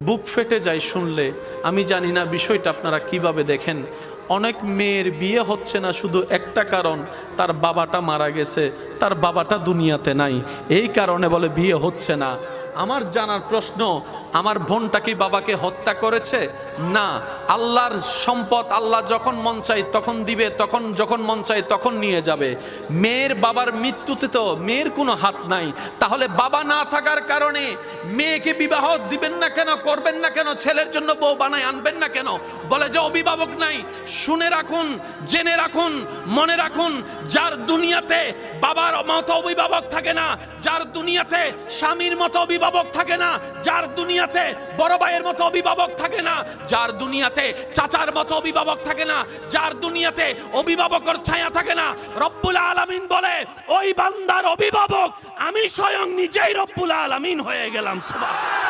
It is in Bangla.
বুক ফেটে যায় শুনলে। আমি জানি না বিষয়টা আপনারা কিভাবে দেখেন। অনেক মেয়ের বিয়ে হচ্ছে না শুধু একটা কারণ, তার বাবাটা মারা গেছে, তার বাবাটা দুনিয়াতে নাই, এই কারণে বলে বিয়ে হচ্ছে না। আমার জানার প্রশ্ন, আমার বোনটা কি বাবাকে হত্যা করেছে? না, আল্লাহর সম্পদ আল্লাহ যখন মন চায় তখন দিবে, তখন যখন মন চায় তখন নিয়ে যাবে। মেয়ের বাবার মৃত্যুতে তো মেয়ের কোনো হাত নাই। তাহলে বাবা না থাকার কারণে মেয়েকে বিবাহ দিবেন না কেন, করবেন না কেন, ছেলের জন্য বউ বানায় আনবেন না কেন? বলে যে অভিভাবক নাই। শুনে রাখুন, জেনে রাখুন, মনে রাখুন, যার দুনিয়াতে বাবার মতো অভিভাবক থাকে না, যার দুনিয়াতে স্বামীর মতো অভিভাবক থাকে না, যার দুনিয়াতে বড় ভাইয়ের মতো অভিভাবক থাকে না, যার দুনিয়াতে চাচার মতো অভিভাবক থাকে না, যার দুনিয়াতে অভিভাবকের ছায়া থাকে না, রব্বুল আলামিন বলে ওই বান্দার অভিভাবক আমি স্বয়ং নিজেই রব্বুল আলামিন হয়ে গেলাম। সুবহানাল্লাহ।